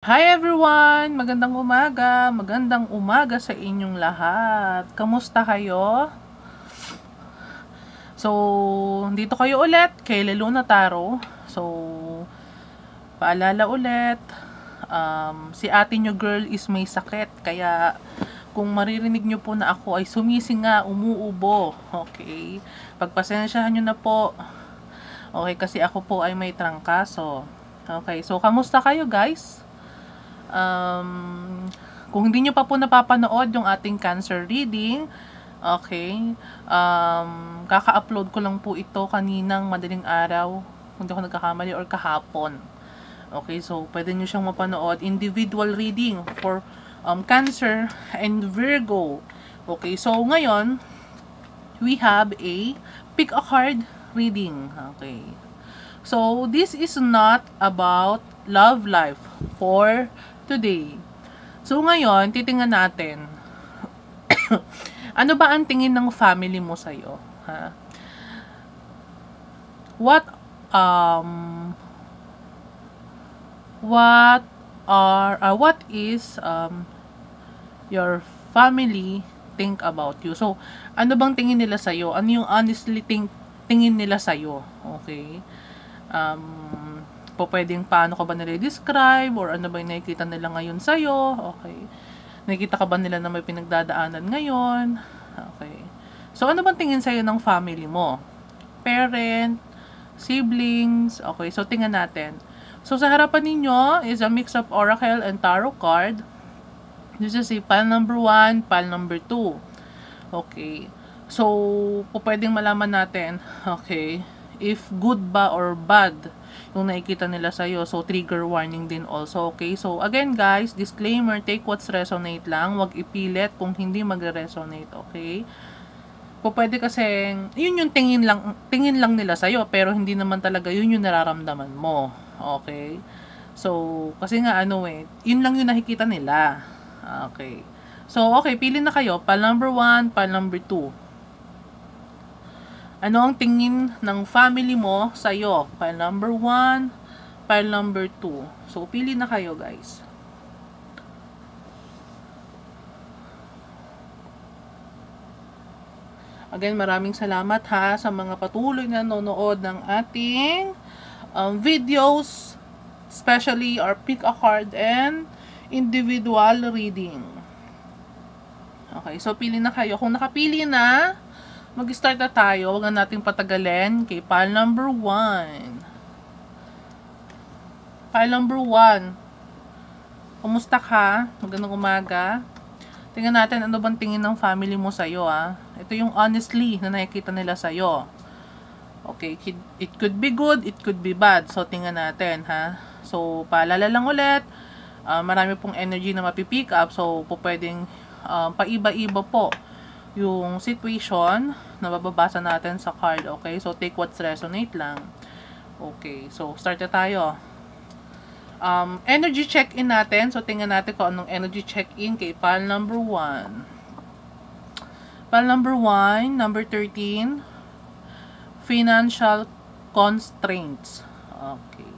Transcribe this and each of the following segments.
Hi everyone! Magandang umaga sa inyong lahat. Kamusta kayo? So, dito kayo ulit kay Leluna Taro. So, paalala ulit, si ate nyo girl is may sakit. Kaya, kung maririnig nyo po na ako ay sumisinga, umuubo. Okay? Pagpasensyahan nyo na po. Okay, kasi ako po ay may trangkaso. Okay, so kamusta kayo guys? Kung hindi nyo pa po napapanood yung ating cancer reading, okay, kaka-upload ko lang po ito kaninang madaling araw, kung hindi ako nagkakamali, or kahapon. Okay, so pwede nyo siyang mapanood. Individual reading for Cancer and Virgo. Okay, so ngayon, we have a pick a card reading. Okay. So, this is not about love life for today. So, ngayon, titingnan natin. Ano ba ang tingin ng family mo sa'yo? Ha? What, what is, your family think about you? So, ano bang tingin nila sa'yo? Ano yung honestly tingin nila sa'yo? Okay? Pwedeng paano ka ba nila describe or ano ba yung nakikita nila ngayon sa'yo. Okay. Nakikita ka ba nila na may pinagdadaanan ngayon? Okay. So, ano bang tingin sa'yo ng family mo? Parent, siblings. Okay, so tingnan natin. So, sa harapan ninyo is a mix of oracle and tarot card. This is si pile number 1, pile number 2. Okay. So, pwedeng malaman natin, okay, if good ba or bad yung nakikita nila sa'yo. So, trigger warning din also. Okay? So, again guys, disclaimer, take what's resonate lang. Huwag ipilit kung hindi magre-resonate. Okay? Pwede kasi, yun yung tingin lang nila sa'yo, pero hindi naman talaga yun yung nararamdaman mo. Okay? So, kasi nga yun lang yung nakikita nila. Okay. So, okay, pili na kayo. Pile number 1, pile number 2. Ano ang tingin ng family mo sa'yo? Pile number 1, pile number 2. So, pili na kayo, guys. Again, maraming salamat ha sa mga patuloy na nanonood ng ating videos, especially our pick a card and individual reading. Okay, so pili na kayo. Kung nakapili na, mag-start na tayo. Huwag na nating patagalin kay pile number 1. Pile number 1. Kumusta ka? Magandang umaga. Tingnan natin ano bang tingin ng family mo sa'yo. Ito yung honestly na nakikita nila sa'yo. Okay, it could be good, it could be bad. So, tingnan natin ha. So, paalala lang ulit. Marami pong energy na mapipick up. So, pwedeng paiba-iba po yung situation na mababasa natin sa card. Okay, so take what's resonate lang. Okay, so start na tayo. Energy check-in natin. So tingnan natin kung anong energy check-in kay pile number 1. Pile number 1, number 13, financial constraints. Okay.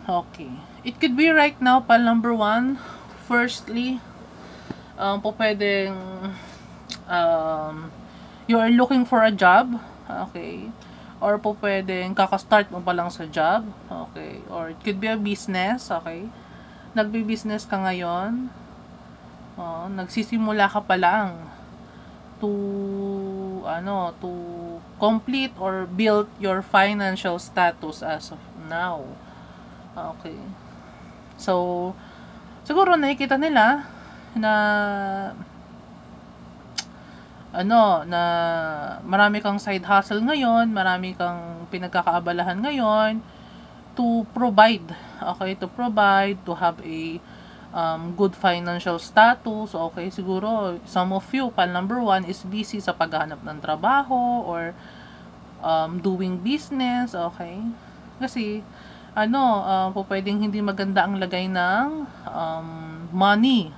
Okay. It could be right now, pile number 1, firstly, pwedeng you are looking for a job, okay, or pwedeng kaka-start mo pa lang sa job, okay, or it could be a business, okay, nagbi-business ka ngayon, nagsisimula ka pa lang to complete or build your financial status as of now. Okay, so siguro nakikita nila na na marami kang side hustle ngayon, marami kang pinagkakaabalahan ngayon to provide, okay, to have a good financial status. Okay, siguro some of you, pile number 1, is busy sa paghahanap ng trabaho or doing business. Okay, kasi pwedeng hindi maganda ang lagay ng money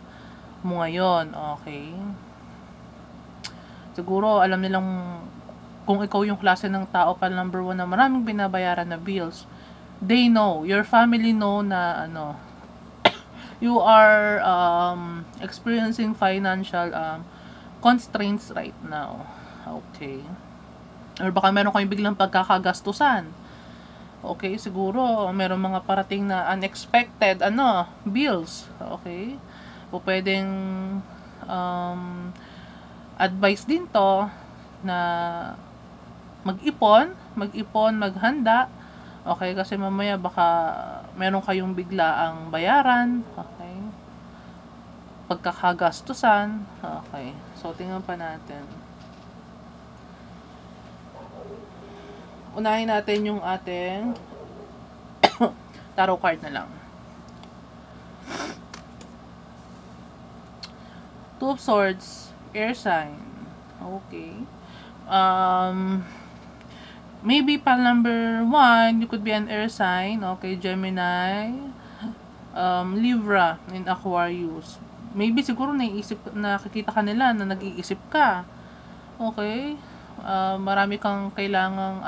mo ngayon. Okay, siguro alam nilang kung ikaw yung klase ng tao, pile number 1, na maraming binabayaran na bills, they know, your family know na ano, you are experiencing financial constraints right now. Okay. Or baka meron kayong biglang pagkakagastusan. Okay, siguro meron mga parating na unexpected bills. Okay? O pwedeng advice din to na mag-ipon, maghanda. Okay, kasi mamaya baka meron kayong biglaang bayaran. Okay? Pagkakagastusan. Okay. So, tingnan pa natin. Unahin natin yung ating tarot card na lang. Two of Swords, air sign. Okay. Maybe pal number 1, you could be an air sign. Okay, Gemini, Libra, and Aquarius. Maybe siguro nakikita ka nila na nag-iisip ka. Okay. Marami kang kailangang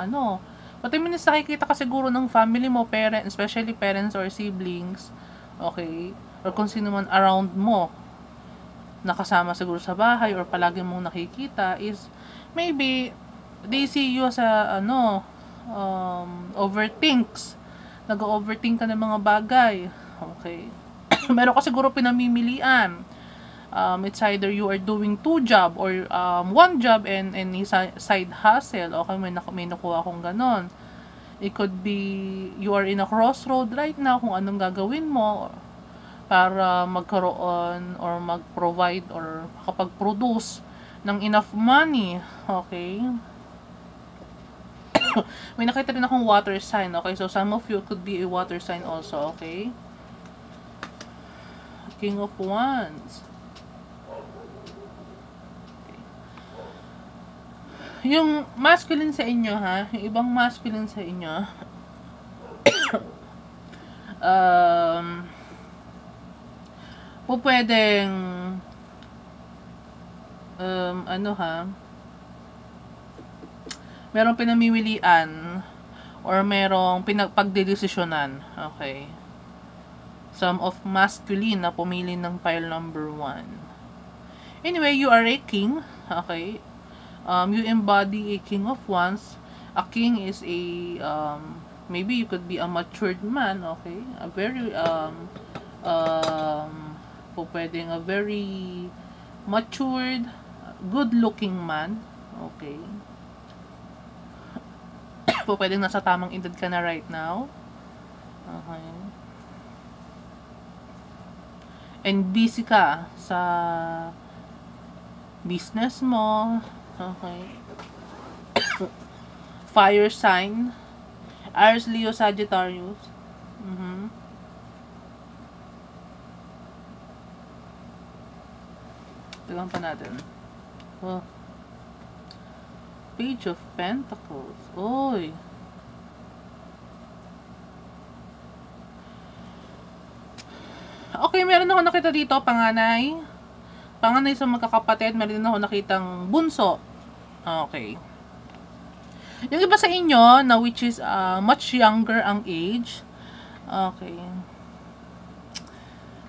pati minutes nakikita ka siguro ng family mo, especially parents or siblings. Okay. Or kung sino man around mo nakasama siguro sa bahay or palagi mong nakikita is maybe they see you sa overthinks. Nag-overthink ka ng mga bagay. Okay. Meron ka siguro pinamimilian. It's either you are doing 2 job or 1 job and side hustle. Okay, may nakuha akong ganon. It could be you are in a crossroad right now kung anong gagawin mo para magkaroon or mag-provide or makapag-produce ng enough money. Okay. May nakita rin akong water sign. Okay, so some of you could be a water sign also. Okay. King of Wands. Yung masculine sa inyo, yung ibang masculine sa inyo, pwedeng, merong pinamimilian, or merong pagdedesisyonan, okay. Some of masculine na pumili ng pile number 1. Anyway, you are a king, okay. You embody a king of wands. A king is a maybe you could be a matured man, okay? A very pwedeng a very matured, good-looking man, okay? Pwedeng nasa tamang edad ka na right now. Okay. And busy ka sa business mo. Okay. Fire sign. Aries, Leo, Sagittarius. Tignan pa natin. Oh. Page of Pentacles. Oy. Okay, meron ako nakita dito, panganay. Panganay sa magkakapatid. Meron din ako nakitang bunso. Okay. Yung iba sa inyo, na which is much younger ang age. Okay.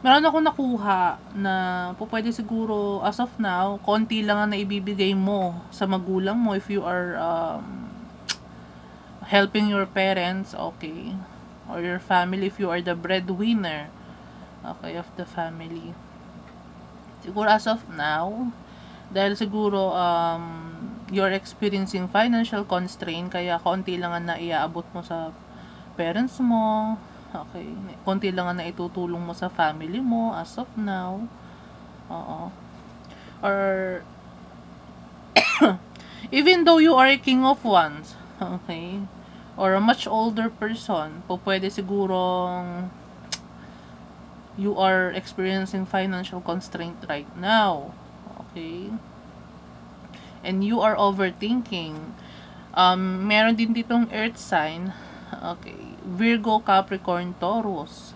Meron ako nakuha na pwede siguro, as of now, konti lang ang naibibigay mo sa magulang mo if you are helping your parents, okay. Or your family if you are the breadwinner, okay, of the family. Siguro as of now, dahil siguro you're experiencing financial constraint, kaya konti lang ang naiaabot mo sa parents mo, okay, konti lang ang naitutulong mo sa family mo as of now. Oo. Or even though you are a king of wands, okay, or a much older person, pwede sigurong you are experiencing financial constraint right now, okay. And you are overthinking. Meron din ditong earth sign. Okay. Virgo, Capricorn, Taurus.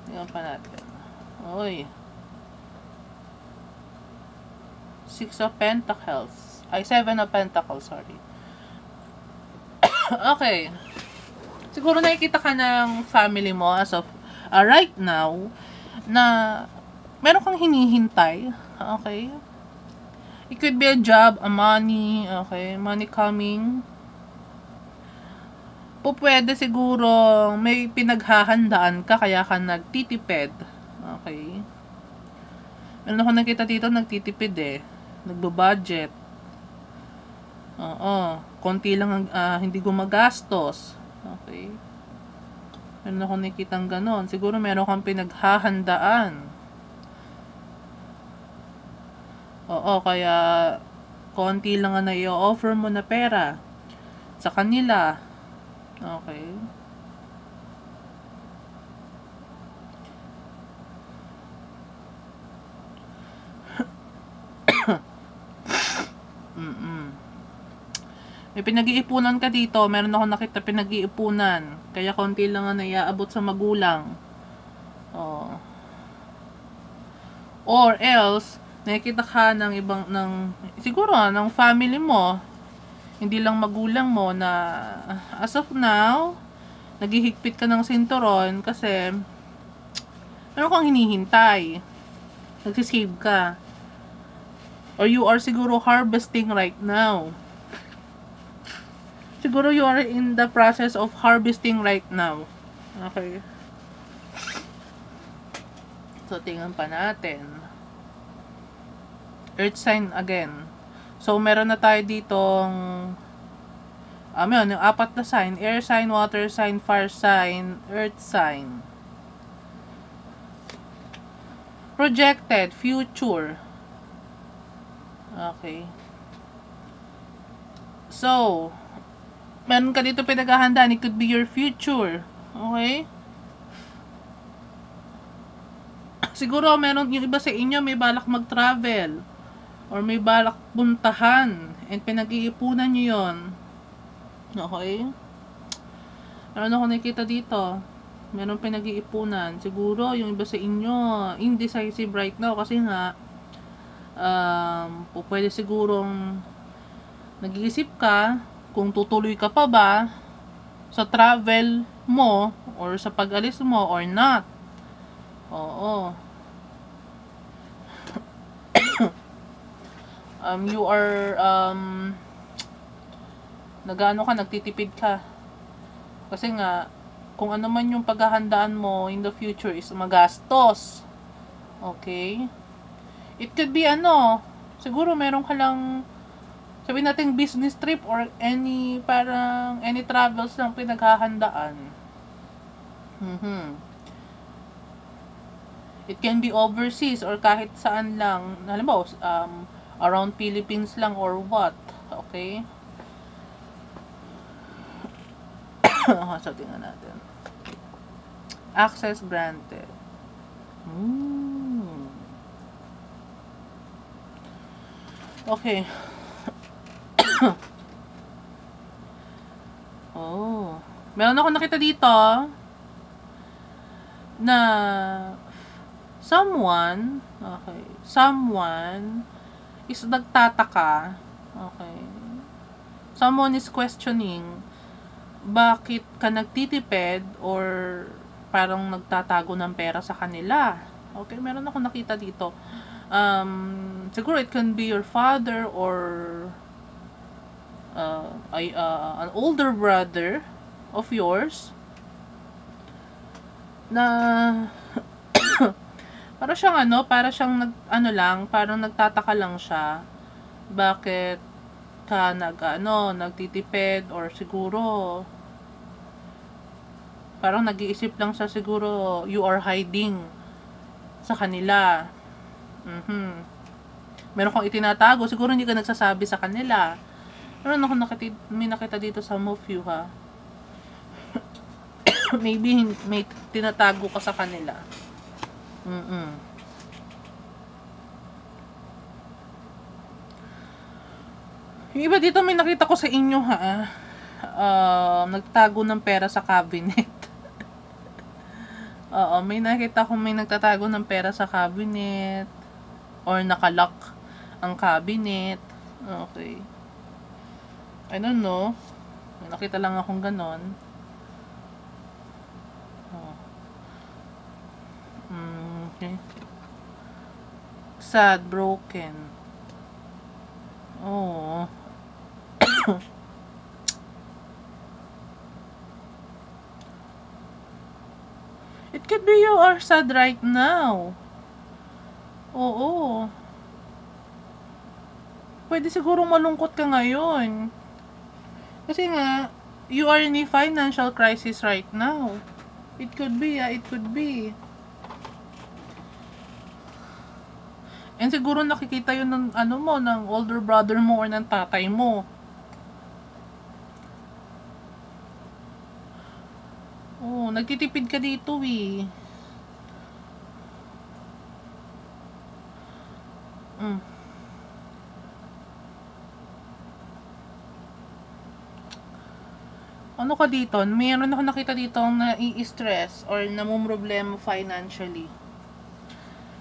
Tingnan pa natin. Oy. 6 of Pentacles. Ay, 7 of Pentacles, sorry. Okay. Siguro nakikita ka ng family mo as of right now na meron kang hinihintay. Okay? It could be a job, a money, okay? Money coming. Pwede siguro may pinaghahandaan ka kaya ka nagtitipid. Okay? Meron ako nakita dito nagtitipid eh. Nagbo-budget. Oo. Konti lang ang hindi gumagastos. Okay. Meron ako nakitang ganon. Siguro meron kang pinaghahandaan. Oo, kaya konti lang ang i-offer mo na pera sa kanila. Okay. May pinag-iipunan ka dito. Meron ako nakita pinag-iipunan. Kaya konti lang ang naiaabot sa magulang. Oh. Or else, nakikita ka ng ibang, siguro ng family mo. Hindi lang magulang mo na as of now, naghihigpit ka ng sinturon kasi meron kang hinihintay. Nagsisave ka. Or you are siguro harvesting right now. Siguro you are in the process of harvesting right now. Okay. So, tingnan pa natin. Earth sign again. So, meron na tayo ditong yung 4 na sign. Air sign, water sign, fire sign, earth sign. Projected, future. Okay. So, meron ka dito pinaghahandaan. It could be your future. Okay? Siguro meron yung iba sa inyo may balak mag-travel or may balak puntahan and pinag-iipunan nyo yun. Okay? Meron ako nakita dito. Meron pinag-iipunan. Siguro yung iba sa inyo indecisive right now kasi nga pwede sigurong nag-iisip ka kung tutuloy ka pa ba sa travel mo or sa pag-alis mo or not. Oo. You are nagtitipid ka. Kasi nga kung ano man yung paghahandaan mo in the future is magastos. Okay? It could be siguro meron ka lang sabihin natin business trip or any travels lang pinaghahandaan. It can be overseas or kahit saan lang. Halimbawa, around Philippines lang or what. Okay? So, tingnan natin. Access granted. Okay. Oh. Meron ako nakita dito na someone is nagtataka. Okay. Someone is questioning bakit ka nagtitipid or parang nagtatago ng pera sa kanila. Okay, meron ako nakita dito. Siguro it can be your father or an older brother of yours na para siyang parang nagtataka lang siya bakit ka nagtitipid or siguro parang nag-iisip lang siya siguro you are hiding sa kanila. Meron kang itinatago, siguro hindi ka nagsasabi sa kanila. Meron ako may nakita dito sa move you ha. Maybe may tinatago ka sa kanila. Yung iba dito may nakita ko sa inyo ha. Nagtago ng pera sa cabinet. Oo, may nakita ko may nagtatago ng pera sa cabinet or nakalock ang cabinet. Okay. I don't know. May nakita lang akong ganon. Okay. Sad, broken. Oh. It could be you are sad right now. Oo. Pwede sigurong malungkot ka ngayon. Kasi nga, you are in a financial crisis right now. It could be, it could be. And siguro nakikita yun ng ano mo, ng older brother mo or ng tatay mo. Oh, nagtitipid ka dito eh. Ano ka dito? Mayroon ako nakita dito na i-stress or namumroblema financially.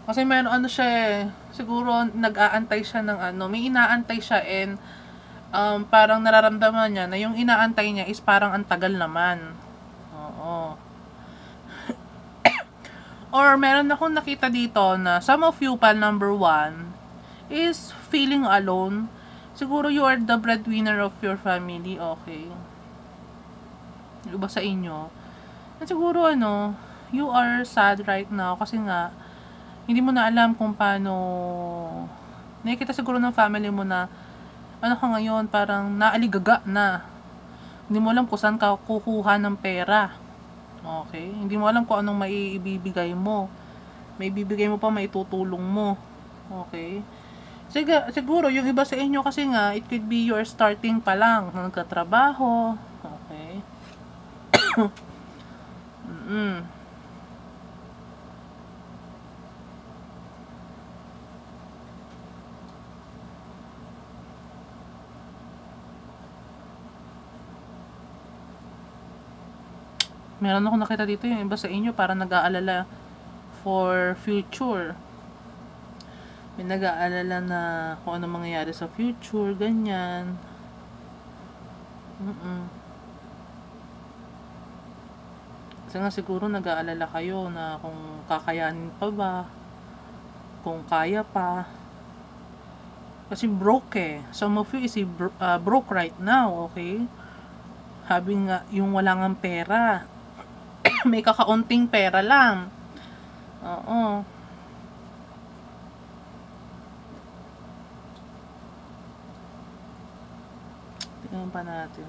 Kasi meron ano siya eh, siguro nag-aantay siya ng ano, may inaantay siya and parang nararamdaman niya na yung inaantay niya is parang ang tagal naman. Oo. Or meron akong nakita dito na some of you, pal number 1, is feeling alone. Siguro you are the breadwinner of your family, okay. Iba sa inyo. At siguro ano, you are sad right now kasi nga hindi mo na alam kung paano. Nakikita siguro ng family mo na ano ka ngayon, parang naaligaga na. Hindi mo alam kung saan ka kukuha ng pera. Okay? Hindi mo alam kung anong maibibigay mo. May bibigay mo pa, may tutulong mo. Okay? Siguro yung iba sa inyo kasi nga, it could be your starting pa lang, nagkatrabaho. Okay? Meron ako nakita dito yung iba sa inyo para nag-aalala for future. May nag-aalala na kung ano mangyayari sa future, ganyan. Kasi nga siguro nag-aalala kayo na kung kakayanin pa ba, kung kaya pa. Kasi broke eh. Some of you is broke right now, okay? Having yung wala ngang pera. May kakaunting pera lang. Oo. Tingnan pa natin.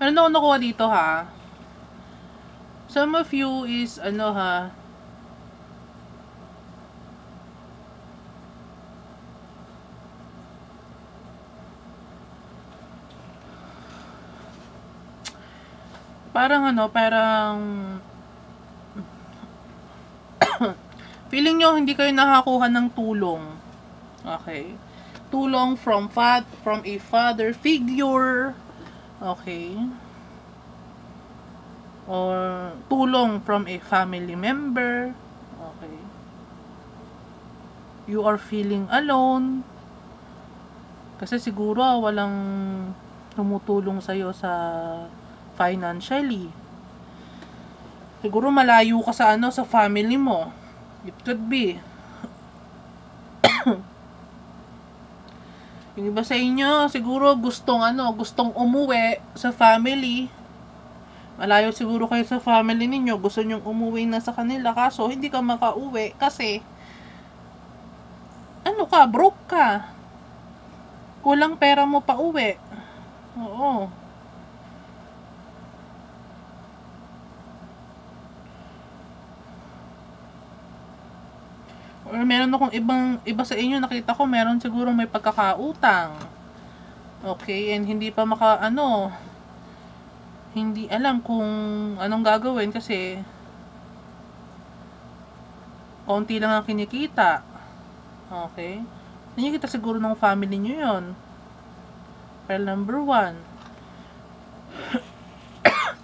Ano ako nakuha dito ha? Some of you is ano ha, parang ano, parang feeling nyo hindi kayo nakakuha ng tulong. Okay? Tulong from a father figure. Okay? Or tulong from a family member. Okay? You are feeling alone. Kasi siguro walang tumutulong sa'yo sa financially. Siguro malayo ka sa ano, sa family mo. It could be. Yung iba sa inyo, siguro gustong umuwi sa family. Malayo siguro kayo sa family ninyo, gusto nyong umuwi na sa kanila, kaso hindi ka makauwi kasi ano ka, broke ka. Kulang pera mo pa uwi. Oo. Or meron akong iba sa inyo, nakita ko meron siguro may pagkakautang. Okay, and hindi pa hindi alam kung anong gagawin kasi konti lang ang kinikita. Okay? Nakikita siguro ng family nyo yun. File number 1.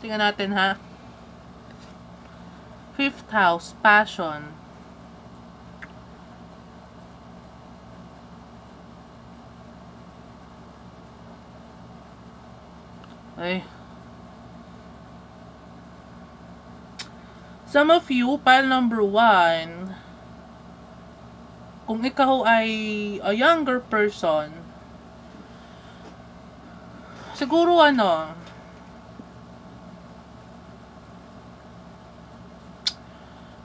Tingnan natin ha. 5th house, passion. Ay. Some of you, pile number 1, kung ikaw ay a younger person, siguro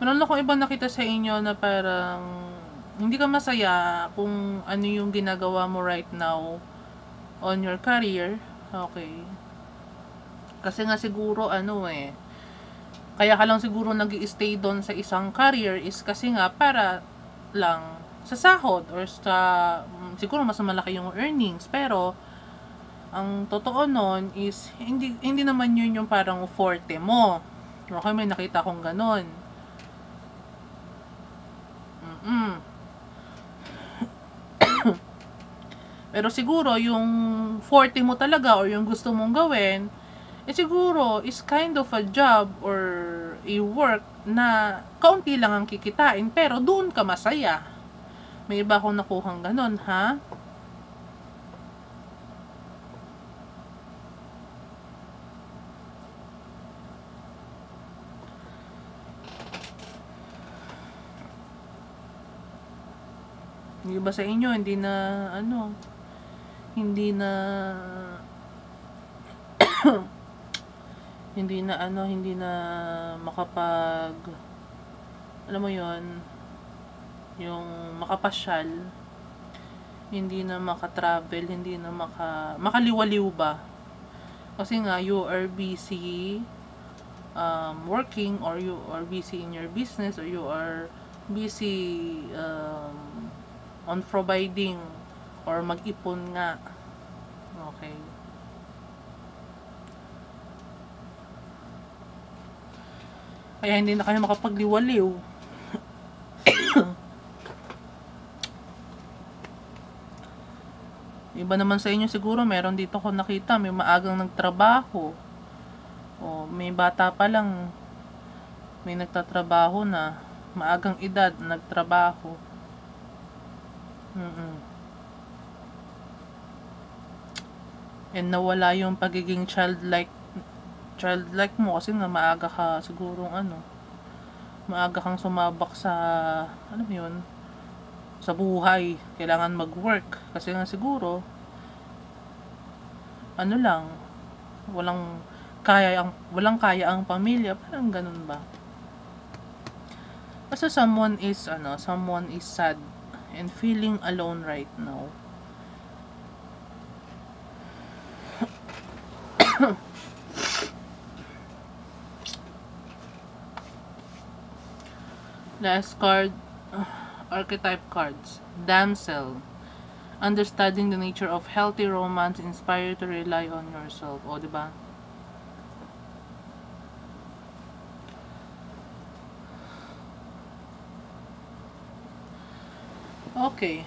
meron akong ibang nakita sa inyo na parang hindi ka masaya kung ano yung ginagawa mo right now on your career. Okay. Kasi nga siguro kaya ka lang siguro nag-i-stay doon sa isang career is kasi nga para lang sa sahod or sa siguro mas malaki yung earnings, pero ang totoo nun is hindi naman yun yung parang forte mo. Okay, may nakita kong ganon. Pero siguro yung forte mo talaga or yung gusto mong gawin, siguro is kind of a job or a work na kaunti lang ang kikitain pero doon ka masaya. May iba akong nakuhang ganon, ha? Yung iba sa inyo, hindi na hindi na makapag, alam mo yon, yung makapasyal, hindi na makatravel, hindi na makaliwaliw ba. Kasi nga, you are busy working, or you are busy in your business, or you are busy on providing or mag-ipon nga. Okay. Kaya hindi na kayo makapagliwaliw. Iba naman sa inyo siguro, meron dito ko nakita, may maagang nagtrabaho. O may bata pa lang, may nagtatrabaho na. Maagang edad, nagtrabaho. And nawala yung pagiging childlike mo kasi nga maaga ka sigurong maaga kang sumabak sa yun, sa buhay, kailangan mag-work kasi nga siguro walang kaya ang pamilya, parang ganun ba. Kasi someone is sad and feeling alone right now. Last card, archetype cards. Damsel. Understanding the nature of healthy romance, inspire to rely on yourself. O, diba? Okay.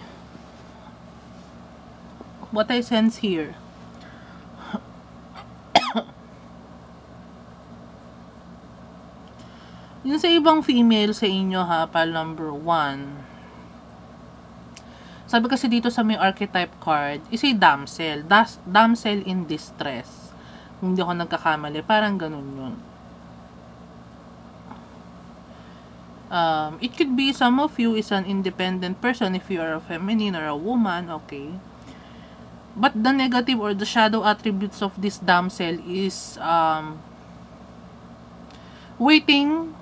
What I sense here. Yun sa ibang female sa inyo, ha, pal number 1. Sabi kasi dito sa may archetype card, is a damsel. Damsel in distress. Kung hindi ako nagkakamali, parang ganun yun. It could be some of you is an independent person if you are a feminine or a woman, okay? But the negative or the shadow attributes of this damsel is waiting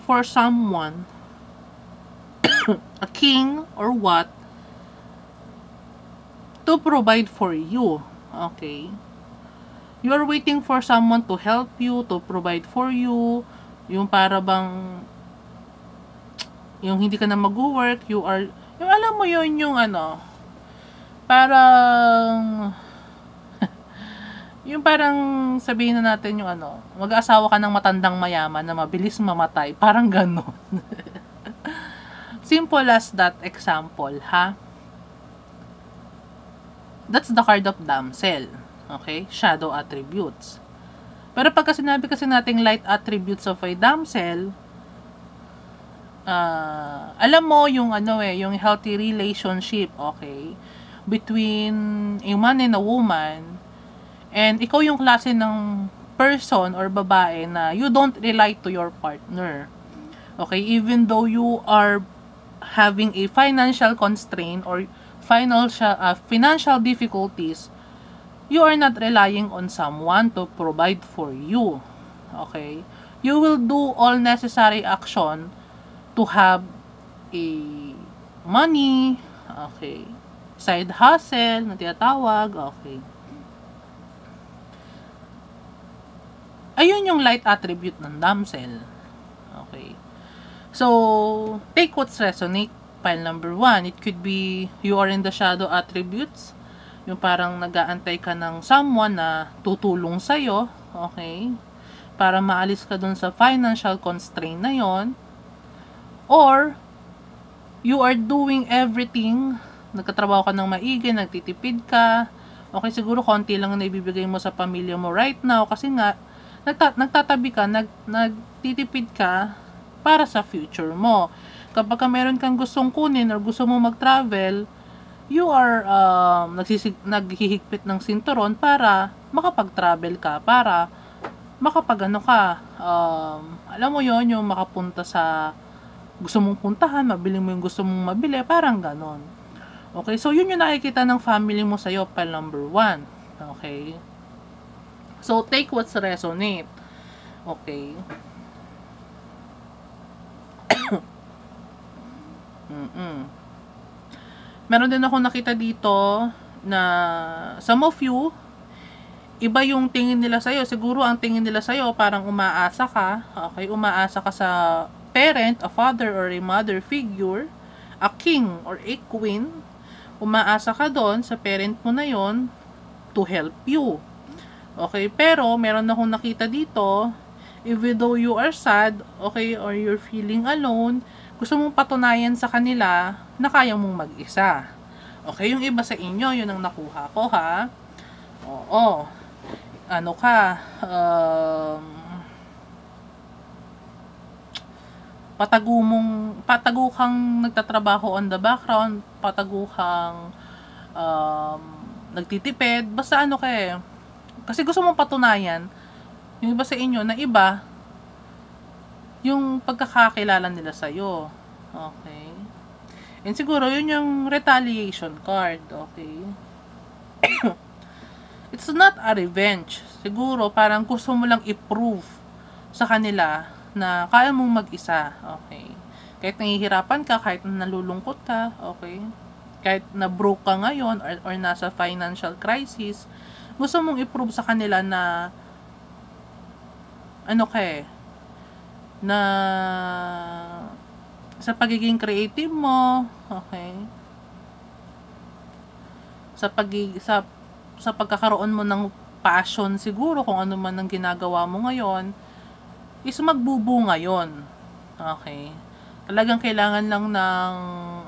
for someone, a king or what, to provide for you. Okay? You are waiting for someone to help you, to provide for you. Yung para bang yung hindi ka na mag-work, yung alam mo yun, yung parang yung parang sabihin na natin yung mag-aasawa ka ng matandang mayaman na mabilis mamatay, parang gano'n. Simple as that example, ha? That's the card of damsel. Okay? Shadow attributes. Pero pagka sinabi kasi nating light attributes of a damsel, alam mo yung yung healthy relationship, okay, between a man and a woman, And ikaw yung klase ng person or babae na you don't rely to your partner. Okay, even though you are having a financial constraint or financial difficulties, you are not relying on someone to provide for you. Okay? You will do all necessary action to have a money, okay, side hustle na tinatawag, okay. Ayun yung light attribute ng damsel. Okay. So, take what's resonate. Pile number 1, it could be you are in the shadow attributes. Yung parang nag-aantay ka ng someone na tutulong sa'yo. Okay. Para maalis ka dun sa financial constraint na yon. Or, you are doing everything. Nagkatrabaho ka ng maigi, nagtitipid ka. Okay, siguro konti lang na ibibigay mo sa pamilya mo right now kasi nga, nagtatabi ka, nagtitipid ka para sa future mo. Kapag meron kang gustong kunin or gusto mo mag-travel, you are naghihigpit ng sinturon para makapag-travel ka, para makapag-ano ka, alam mo yon, yung makapunta sa gusto mong puntahan, mabili mo yung gusto mong mabili, parang ganon. Okay, so yun yung nakikita ng family mo sa'yo, pile number 1. Okay. So, take what's resonate. Okay. Meron din ako nakita dito na some of you, iba yung tingin nila sa'yo. Siguro ang tingin nila sa'yo, parang umaasa ka. Okay, umaasa ka sa parent, a father or a mother figure, a king or a queen. Umaasa ka doon sa parent mo na yon to help you. Okay, pero meron akong nakita dito, even though you are sad, okay, or you're feeling alone, gusto mong patunayan sa kanila na kaya mong mag-isa. Okay, yung iba sa inyo, yun ang nakuha ko, ha? Oo. Ano ka, patago kang nagtatrabaho on the background, patago kang nagtitipid, basta ano ka eh. Kasi gusto mong patunayan, yung iba sa inyo, na iba, yung pagkakakilala nila sa'yo. Okay? And siguro, yun yung retaliation card. Okay? It's not a revenge. Siguro, parang gusto mo lang i-prove sa kanila na kaya mong mag-isa. Okay? Kahit nahihirapan ka, kahit nalulungkot ka, okay? Kahit na-broke ka ngayon or nasa financial crisis, gusto mong i-prove sa kanila na ano ka eh, na sa pagiging creative mo, okay, sa pagkakaroon mo ng passion siguro kung ano man ang ginagawa mo ngayon is magbubunga yon. Okay, talagang kailangan lang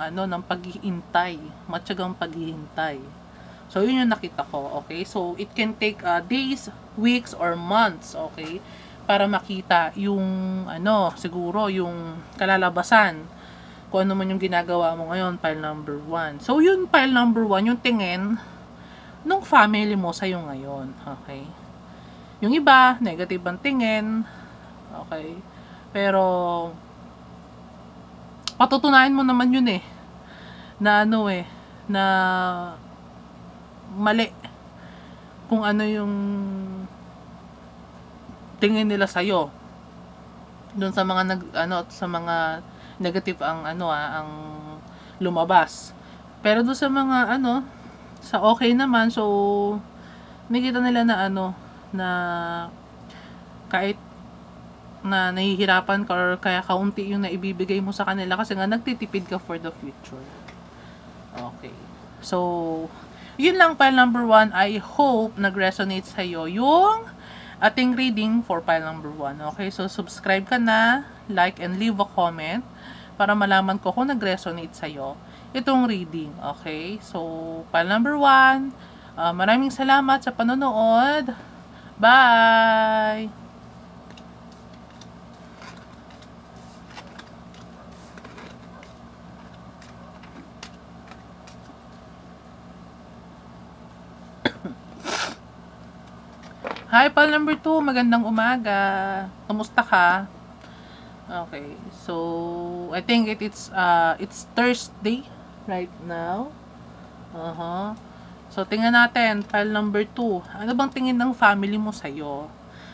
ng paghihintay, matyagang paghihintay. So, yun yung nakita ko, okay? So, it can take days, weeks, or months, okay? Para makita yung, siguro, yung kalalabasan. Kung ano man yung ginagawa mo ngayon, pile number 1. So, yun, pile number 1, yung tingin ng family mo sa'yo ngayon, okay? Yung iba, negative ang tingin, okay? Pero, patutunayan mo naman yun eh, na mali kung ano yung tingin nila sa iyo doon sa mga sa mga negative ang ang lumabas. Pero doon sa mga sa okay naman, so nakita nila na na kahit na nahihirapan ka or kaya kaunti yung naibibigay mo sa kanila kasi nga nagtitipid ka for the future. Okay. So, yun lang pile number 1. I hope nag-resonate sa'yo yung ating reading for pile number 1. Okay, so subscribe ka na, like and leave a comment para malaman ko kung nag-resonate sa'yo itong reading. Okay, so pile number 1, maraming salamat sa panonood. Bye! Hi, pal number 2. Magandang umaga. Kamusta ka? Okay. So, I think it's Thursday right now. So, tingnan natin. File number 2. Ano bang tingin ng family mo sa'yo?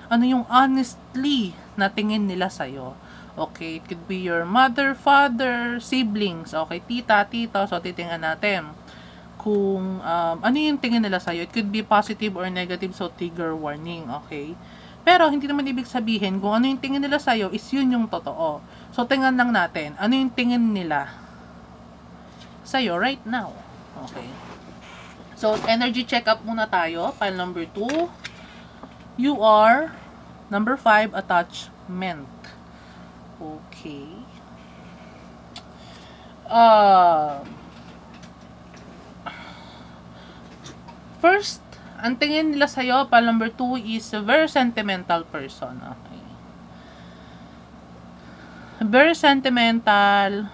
Ano yung honestly na tingin nila sa'yo? Okay, it could be your mother, father, siblings. Okay, tita, tito. So, titingnan natin kung ano yung tingin nila sa'yo. It could be positive or negative, so trigger warning, okay? Pero hindi naman ibig sabihin kung ano yung tingin nila sa'yo is yun yung totoo. So, tingnan lang natin, ano yung tingin nila sa'yo right now. Okay. So, energy check-up muna tayo. File number 2. You are number 5, attachment. Okay. First, ang tingin nila sa'yo, file number 2, is a very sentimental person. Okay. Very sentimental,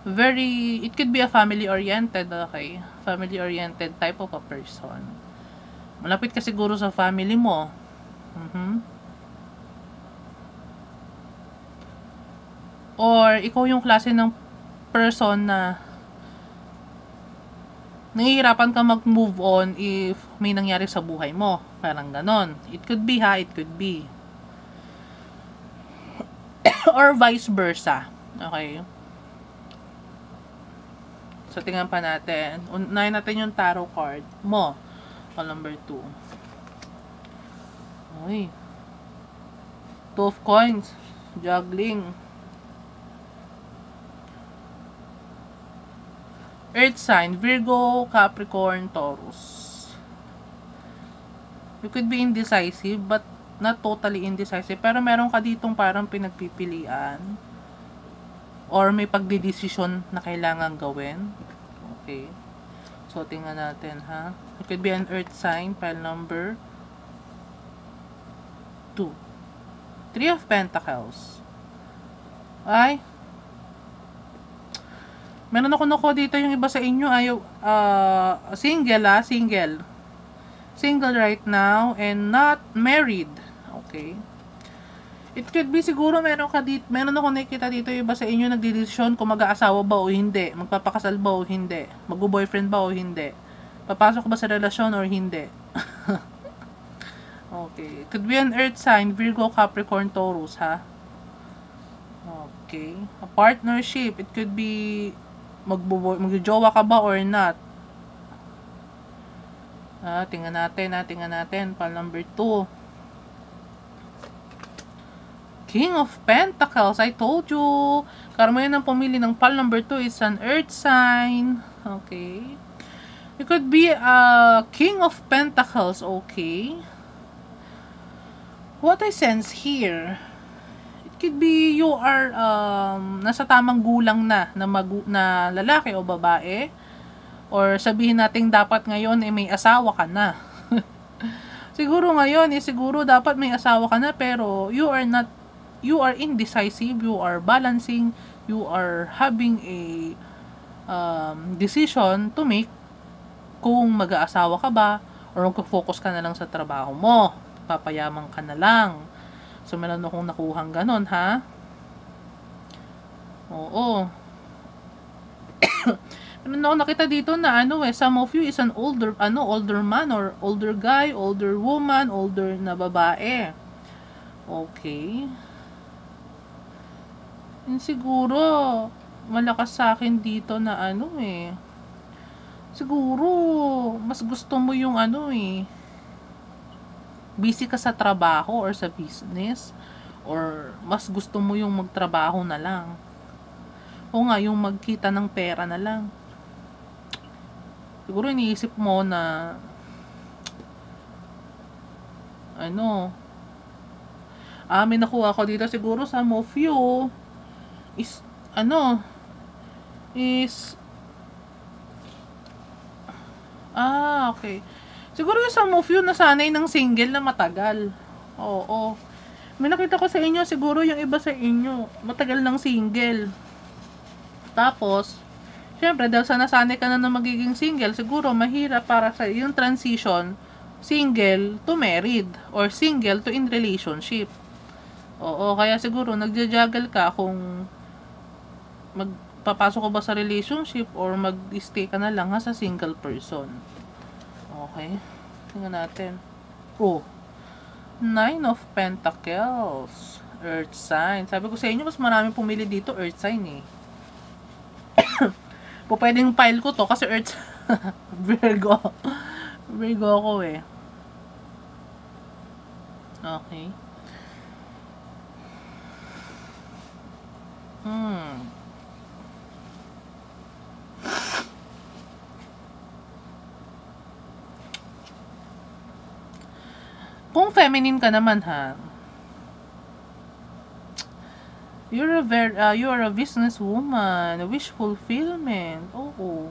it could be a family-oriented, okay? Family-oriented type of a person. Malapit ka siguro sa family mo. Or, ikaw yung klase ng person na nahihirapan ka mag-move on if may nangyari sa buhay mo. Parang ganon. It could be it could be. Or vice versa. Okay. So, tingnan pa natin. Unahin natin yung tarot card mo. Call number 2. Ay. 2 of coins. Juggling. Earth sign, Virgo, Capricorn, Taurus. You could be indecisive, but not totally indecisive. Pero meron ka ditong parang pinagpipilian. Or may pagdidesisyon na kailangan gawin. Okay. So, tingnan natin, ha? It could be an earth sign, file number 2. 3 of Pentacles. Ay, meron ako dito yung iba sa inyo ayaw single right now and not married. Okay, it could be siguro meron ako nakikita dito yung iba sa inyo nagdedesisyon kung mag-aasawa ba o hindi, magpapakasal ba o hindi, mag-boyfriend ba o hindi, papasok ba sa relasyon or hindi. Okay, it could be an earth sign, Virgo, Capricorn, Taurus, ha. Okay, a partnership, it could be magjojowa ka ba or not. Tingnan natin. File number 2. King of Pentacles. I told you. Karma yun ang pumili ng file number 2 is an earth sign. Okay. It could be a King of Pentacles. Okay. What I sense here, could be you are nasa tamang gulang na lalaki o babae, or sabihin natin dapat ngayon may asawa ka na. Siguro ngayon siguro dapat may asawa ka na pero you are indecisive, you are balancing, you are having a decision to make kung mag-aasawa ka ba or mag-focus ka na lang sa trabaho mo, papayaman ka na lang. So, meron akong nakuhang ganon, ha? Oo. Meron akong nakita dito na some of you is an older man or older guy, older woman, older na babae. Okay. And siguro, malakas sa akin dito na siguro, mas gusto mo yung busy ka sa trabaho or sa business, or mas gusto mo yung magtrabaho na lang, o nga yung magkita ng pera na lang. Siguro iniisip mo na may nakuha ko dito. Siguro some of you is okay. Siguro yung some of you nasanay ng single na matagal. Oo. May nakita ko sa inyo, siguro yung iba sa inyo, matagal ng single. Tapos, syempre, dahil sa nasanay ka na magiging single, siguro mahirap para sa yung transition single to married or single to in relationship. Oo, kaya siguro nagja-juggle ka kung magpapasok ka ba sa relationship or mag-stay ka na lang sa single person. Okay. Tingnan natin. Oh, Nine of Pentacles. Earth sign. Sabi ko sa inyo, mas marami pumili dito Earth sign eh. Pwedeng file ko to kasi Earth Virgo. Virgo ako eh. Okay. Kung feminine ka naman ha, you're a businesswoman, a wish fulfillment. Oo.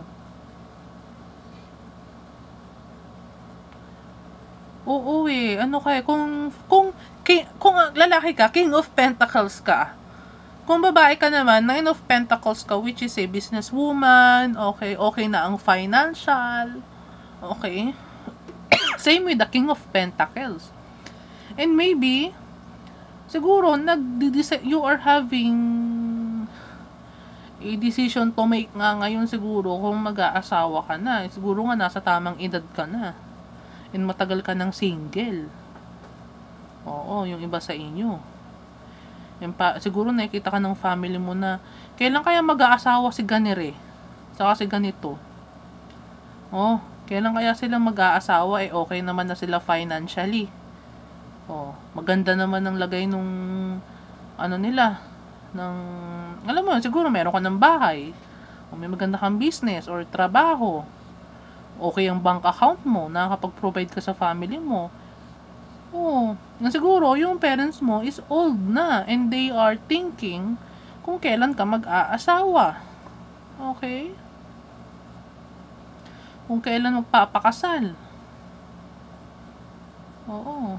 Oo eh. Ano kaya kung lalaki ka, King of Pentacles ka. Kung babae ka naman, Nine of Pentacles ka, which is a businesswoman. Okay, okay na ang financial. Okay. Same with the King of Pentacles. And maybe, siguro, you are having a decision to make nga ngayon siguro kung mag-aasawa ka na. Siguro nga nasa tamang edad ka na. And matagal ka ng single. Oo, yung iba sa inyo. Siguro nakikita ka ng family mo na, kailan kaya mag-aasawa si ganire? Saka si ganito. Oh, kailan kaya sila mag-aasawa? Okay naman na sila financially. Oh, maganda naman ang lagay nung nila alam mo, siguro meron ka ng bahay, o may maganda kang business or trabaho, okay ang bank account mo, nakakapag-provide ka sa family mo. Oh, siguro yung parents mo is old na and they are thinking kung kailan ka mag-aasawa. Okay? Kung kailan magpapakasal. Oo.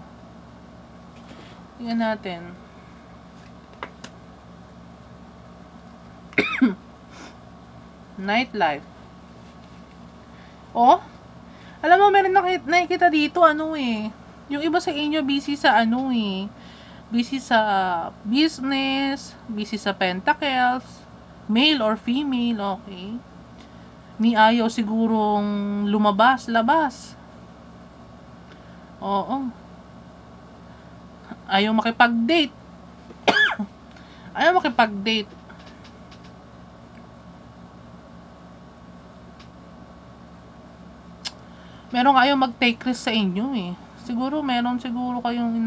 Tingnan natin. Nightlife. Oh, alam mo, meron nakikita dito, yung iba sa inyo busy sa busy sa business, busy sa pentacles, male or female, okay? Ni ayaw sigurong labas. Oo. Ayaw makipag-date. Ayaw makipag-date. Meron ayaw mag-take risk sa inyo eh. Meron siguro kayong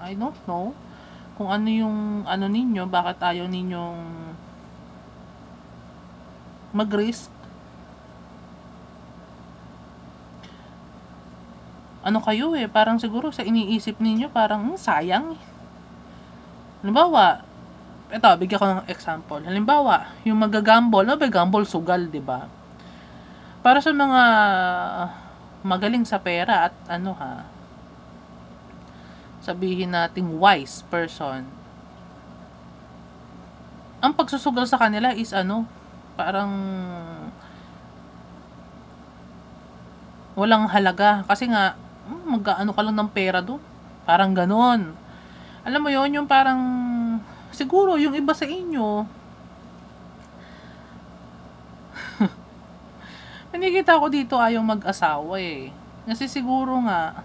I don't know kung ano yung ninyo, bakit ayaw ninyong mag-risk. Kayo eh, parang siguro sa iniisip ninyo, parang sayang eh. Halimbawa, bigyan ko ng example. Halimbawa, yung magagamble, gamble sugal, 'di ba? Para sa mga magaling sa pera at sabihin nating wise person, ang pagsusugal sa kanila is parang walang halaga kasi nga mag-aano ka lang ng pera doon, parang ganon. Alam mo yon, yung parang siguro yung iba sa inyo nakikita ko dito ayaw mag-asawa eh. Kasi siguro nga,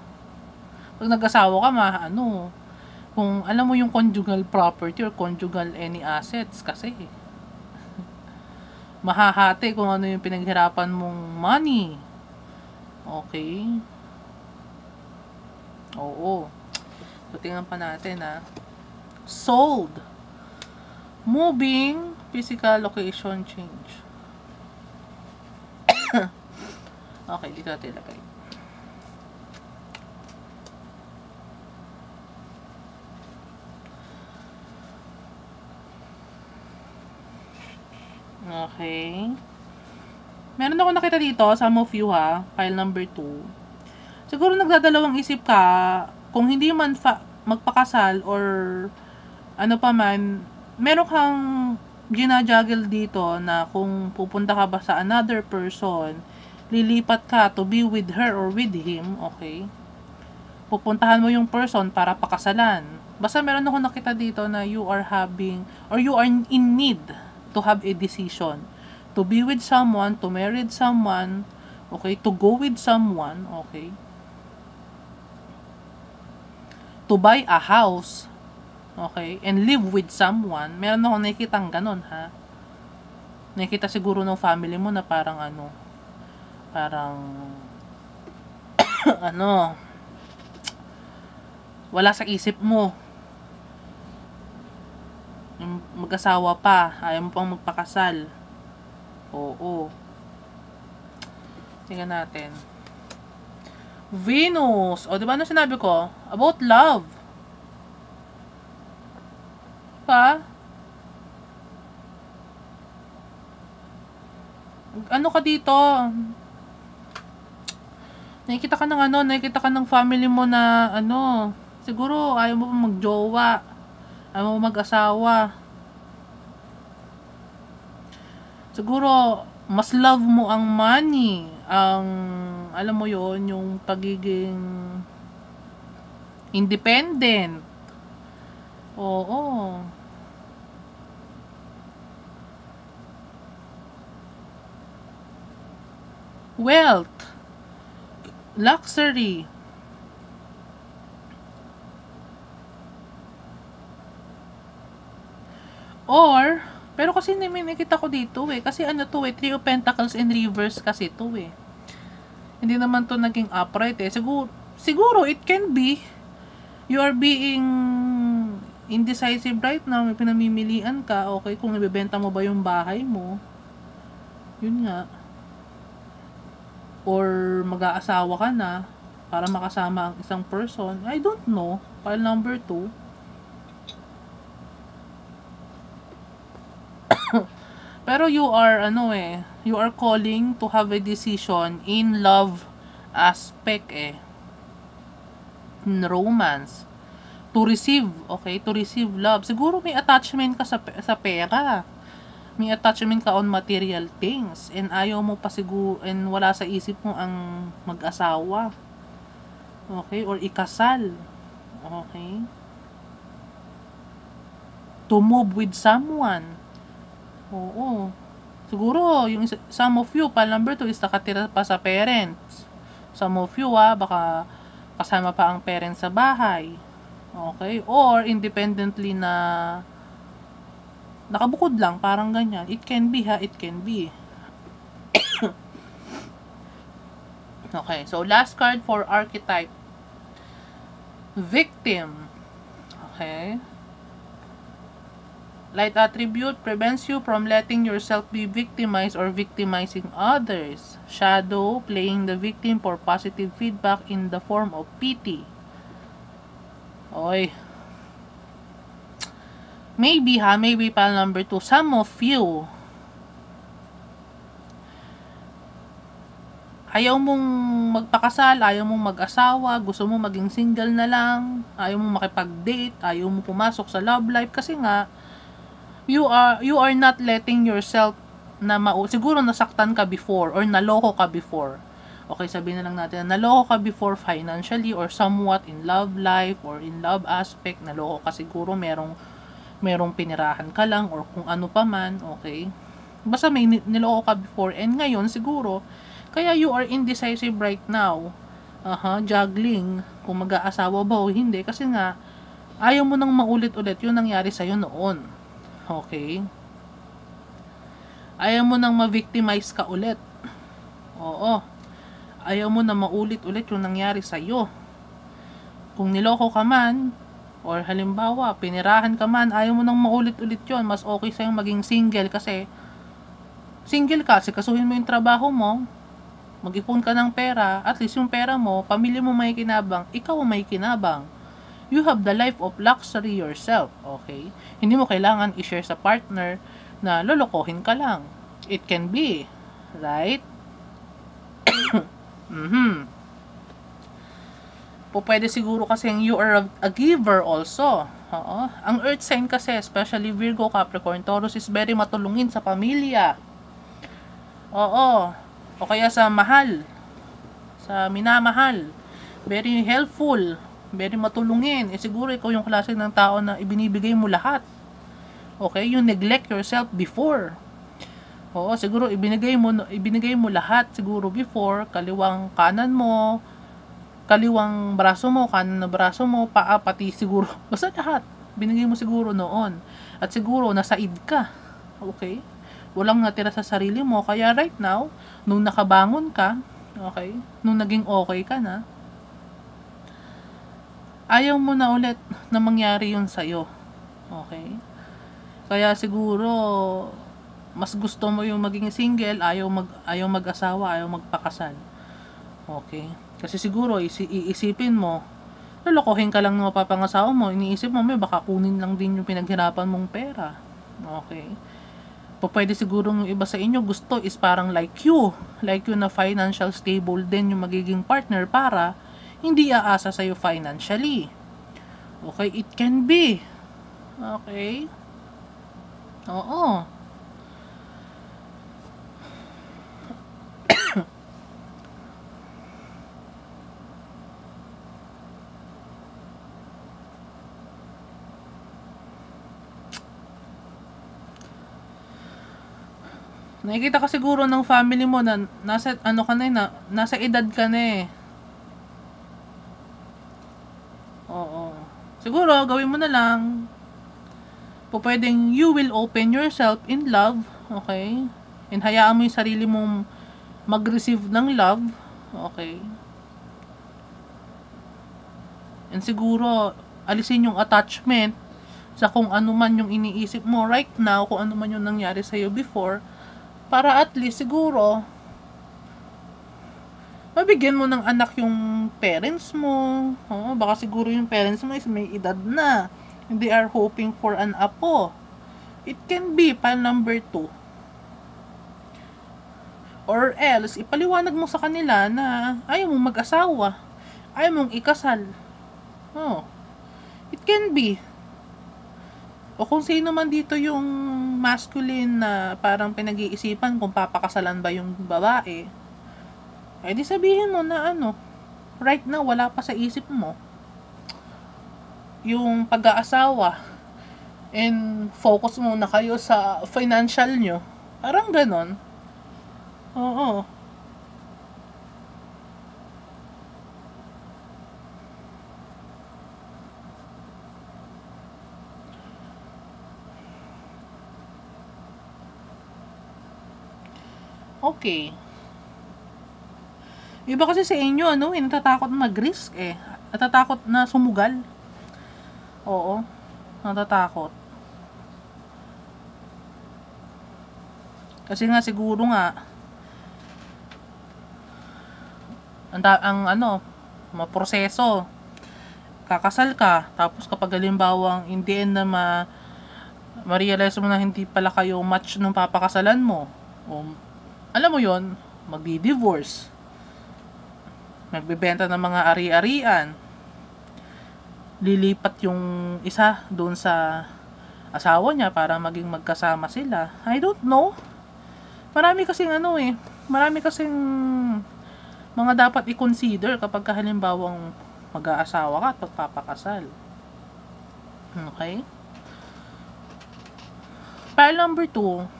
pag nag-asawa ka, kung alam mo yung conjugal property or conjugal any assets, kasi mahahati kung ano yung pinaghirapan mong money. Okay? Oo. So, tingnan pa natin Sold. Moving, physical location change. Okay, dito natin ilagay. Okay. Meron ako nakita dito, some of you file number 2. Siguro nagdadalawang isip ka, kung hindi man magpakasal or pa man, meron kang ginajuggle dito na kung pupunta ka ba sa another person lilipat ka to be with her or with him, okay? Pupuntahan mo yung person para pakasalan. Basta meron ako nakita dito na you are having, or you are in need to have a decision. To be with someone, to marry someone, okay? To go with someone, okay? To buy a house, okay? And live with someone. Meron akong nakikitang ganun, ha? Nakikita siguro ng family mo na parang ano, parang ano, wala sa isip mo. Yung mag-asawa pa, ayaw mo pang magpakasal. Oo. Tingnan natin. Venus. O, diba ano sinabi ko? About love. Pa? Ano ka dito? Nakikita ka ng ano, nakikita ka ng family mo na ano, siguro ayaw mo magjowa. Ayaw mo mag-asawa. Siguro, mas love mo ang money. Ang, alam mo yon, yung pagiging independent. Oo. Wealth. Luxury. Or, pero kasi may nakita ko dito eh. Kasi ano to eh, Three of Pentacles in reverse kasi to eh. Hindi naman to naging upright eh. Siguro it can be you are being indecisive right now. May pinamimilian ka. Okay, kung ibebenta mo ba yung bahay mo. Yun nga. Or mag-aasawa ka na para makasama ang isang person. I don't know. Pile number 2. Pero you are ano eh, you are calling to have a decision in love aspect eh. In romance. To receive, okay? To receive love. Siguro may attachment ka sa pera. May attachment ka on material things. And ayaw mo pa siguro, and wala sa isip mo ang mag-asawa. Okay? Or ikasal. Okay? To move with someone. Oo. Siguro, yung some of you, pile number 2 is nakatira pa sa parents. Some of you, baka kasama pa ang parents sa bahay. Okay? Or, independently na nakabukod lang, parang ganyan. It can be, ha? It can be. Okay. So, last card for archetype. Victim. Okay? Light attribute prevents you from letting yourself be victimized or victimizing others. Shadow, playing the victim for positive feedback in the form of pity. Oy. Maybe maybe pile number 2. Some of you, ayaw mong magpakasal, ayaw mong mag-asawa, gusto mo maging single na lang, ayaw mong makipag-date, ayaw mong pumasok sa love life kasi nga, you are not letting yourself na siguro nasaktan ka before or naloko ka before. Okay, sabihin na lang natin na naloko ka before financially or somewhat in love life or in love aspect. Naloko ka siguro, merong pinirahan ka lang or kung ano pa man, okay? Basta may niloko ka before and ngayon siguro, kaya you are indecisive right now. Juggling kung mag-aasawa ba o hindi kasi nga ayaw mo nang maulit-ulit yung nangyari sa'yo noon. Okay? Ayaw mo nang ma-victimize ka ulit. Oo. Ayaw mo na maulit-ulit yung nangyari sa'yo. Kung niloko ka man, or halimbawa, pinirahan ka man, ayaw mo nang maulit-ulit yun. Mas okay sa'yo maging single kasi single ka, sikasuhin mo yung trabaho mo, mag-ipon ka ng pera, at least yung pera mo, pamilya mo may kinabang, ikaw may kinabang. You have the life of luxury yourself, okay? Hindi mo kailangan i-share sa partner na lolokohin ka lang. It can be, right? Pwede siguro kasi you are a giver also. Oo. Ang earth sign kasi, especially Virgo, Capricorn, Taurus, is very matulungin sa pamilya. Oo. O kaya sa mahal, sa minamahal. Very helpful, very matulungin. Siguro ikaw yung klase ng tao na ibinibigay mo lahat. Okay, you neglect yourself before. Oo, siguro ibinigay mo lahat siguro before, kaliwang kanan mo, kaliwang braso mo, kanan na braso mo, paa, pati siguro, basta lahat. Binigay mo siguro noon. At siguro nasaid ka. Okay? Walang natira sa sarili mo. Kaya right now, nung nakabangon ka, okay, nung naging okay ka na, ayaw mo na ulit na mangyari yun sa'yo. Okay? Kaya siguro, mas gusto mo yung maging single, ayaw mag-asawa, ayaw magpakasal. Okay? Kasi siguro, iisipin mo, lalokohin ka lang ng mapapangasawa mo, iniisip mo, may baka kunin lang din yung pinaghirapan mong pera. Okay? Pwede siguro yung iba sa inyo, gusto is parang like you na financial stable din yung magiging partner para hindi aasa sa'yo financially. Okay? It can be. Okay? Oo. Nakikita ka siguro ng family mo na nasa ano ka na, nasa edad ka na eh. Oo. Siguro gawin mo na lang. Pwedeng you will open yourself in love, okay? And hayaan mo yung sarili mong mag-receive ng love, okay? And siguro alisin yung attachment sa kung ano man yung iniisip mo right now, kung ano man yung nangyari sa'yo before, para at least siguro mabigyan mo ng anak yung parents mo. Baka siguro yung parents mo is may edad na. And they are hoping for an apo. It can be pile number 2. Or else, ipaliwanag mo sa kanila na ayaw mong mag-asawa. Ayaw mong ikasal. It can be. O kung sino man dito yung masculine na parang pinag-iisipan kung papakasalan ba yung babae, eh di sabihin mo na right now wala pa sa isip mo yung pag-aasawa and focus muna kayo sa financial nyo. Parang ganon. Oo. Okay. Iba kasi sa inyo, natatakot mag-risk eh. Natatakot na sumugal. Oo. Natatakot. Kasi nga siguro nga maproseso. Kakasal ka, tapos kapag halimbawang in the end na ma-realize mo na hindi pala kayo match nung papakasalan mo. Alam mo yon, magdi-divorce. Magbebenta ng mga ari-arian. Lilipat yung isa doon sa asawa niya para maging magkasama sila. I don't know. Marami kasing marami kasing mga dapat i-consider kapag halimbawang mag-aasawa ka at pagpapakasal. Okay? File number 2.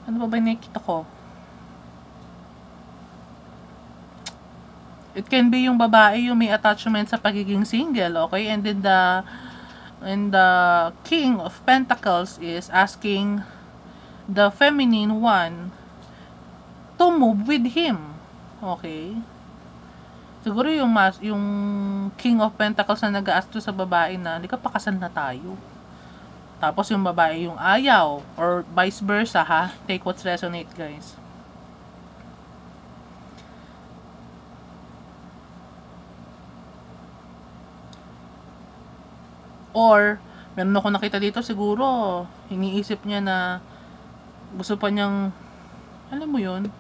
Ano ba nakikita ko? It can be yung babae yung may attachment sa pagiging single, okay? And then the King of Pentacles is asking the feminine one to move with him. Okay? Siguro yung King of Pentacles na nag-ask to sa babae na, "Halika, pakasal na tayo." Tapos yung babae yung ayaw, or vice versa, ha? Take what's resonate, guys. Or, meron ako nakita dito, siguro, iniisip niya na gusto pa niyang, alam mo yun,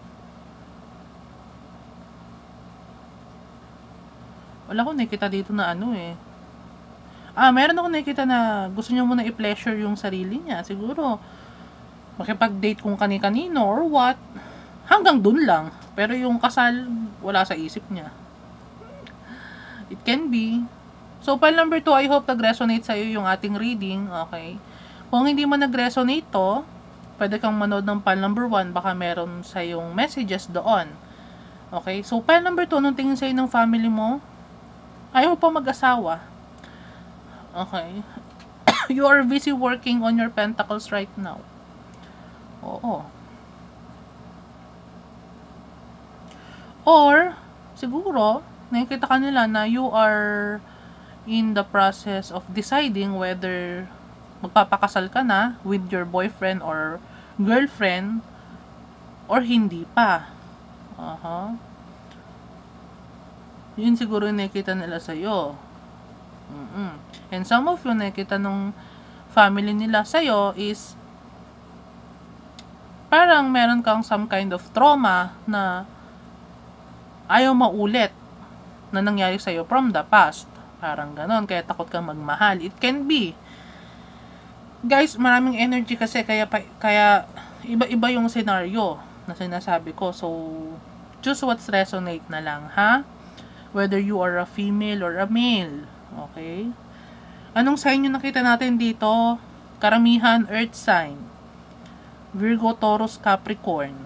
wala akong nakita dito na meron ako nakita na gusto niya muna i-pleasure yung sarili niya. Siguro, makipag-date kung kani-kanino or what. hanggang dun lang. Pero yung kasal, wala sa isip niya. It can be. So, pile number 2, I hope nag-resonate sa'yo yung ating reading. Okay. Kung hindi mo nag-resonate to, pwede kang manood ng pile number 1. Baka meron sa'yong messages doon. Okay. So, pile number 2, anong tingin sa'yo ng family mo? Ayaw pa mag-asawa. Okay. You are busy working on your pentacles right now. Oo. Or, siguro, nakikita ka nila na you are in the process of deciding whether magpapakasal ka na with your boyfriend or girlfriend or hindi pa. Yun siguro yung nakikita nila sa'yo. And some of you nakikita nung family nila sa'yo is parang meron kang some kind of trauma na ayaw maulit na nangyari sa'yo from the past. Parang ganon, kaya takot kang magmahal. It can be. Guys, maraming energy kasi, kaya iba-iba yung scenario na sinasabi ko. So, choose what's resonate na lang, ha? Whether you are a female or a male. Okay? Anong sign yung nakita natin dito? Karamihan, earth sign. Virgo, Taurus, Capricorn.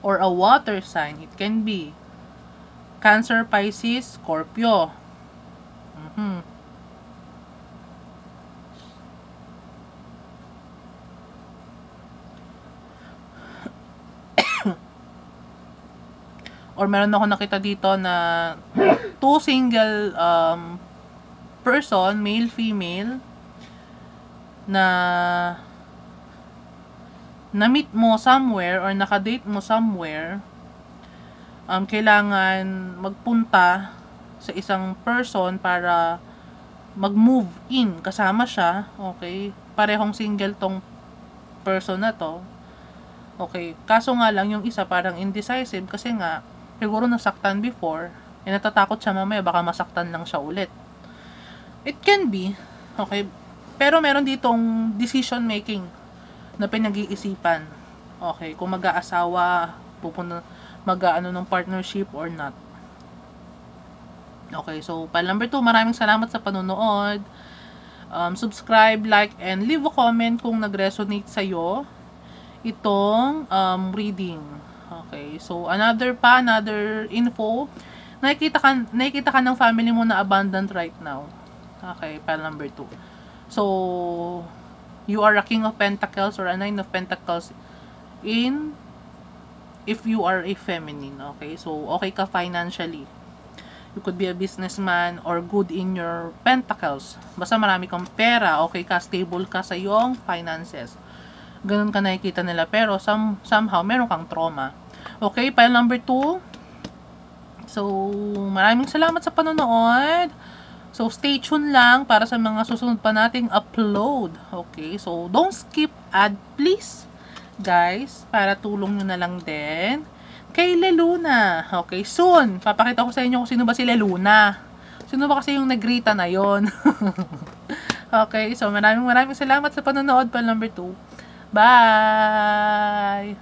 Or a water sign. It can be Cancer, Pisces, Scorpio. Or meron ako nakita dito na 2 single person, male, female, na na-meet mo somewhere or nakadate mo somewhere, kailangan magpunta sa isang person para mag-move in kasama siya. Okay? Parehong single tong person na to. Okay? Kaso nga lang, yung isa parang indecisive kasi nga, siguro nasaktan before, natatakot siya mamaya, baka masaktan lang siya ulit. It can be. Okay? Pero meron ditong decision making na pinag-iisipan. Okay? Kung mag-aasawa, pupunta, mag-aano ng partnership or not. Okay, so pile number 2, maraming salamat sa panonood. Subscribe, like, and leave a comment kung nag-resonate sa'yo itong reading. Okay, so another info. Nakikita ka ng family mo na abundant right now. Okay, pile number 2. So, you are a King of Pentacles or a Nine of Pentacles if you are a feminine. Okay, so okay ka financially. You could be a businessman or good in your pentacles. Basta marami kang pera, okay ka, stable ka sa iyong finances. Ganun ka nakikita nila. Pero somehow, meron kang trauma. Okay, pile number 2. So, maraming salamat sa panonood. So, stay tuned lang para sa mga susunod pa nating upload. Okay, so don't skip ad, please. Guys, para tulong nyo na lang din kay Leluna. Okay, soon, papakita ko sa inyo kung sino ba si Leluna. Sino ba kasi yung nagrita na yon. Okay, so maraming salamat sa panonood. Pile number 2. Bye!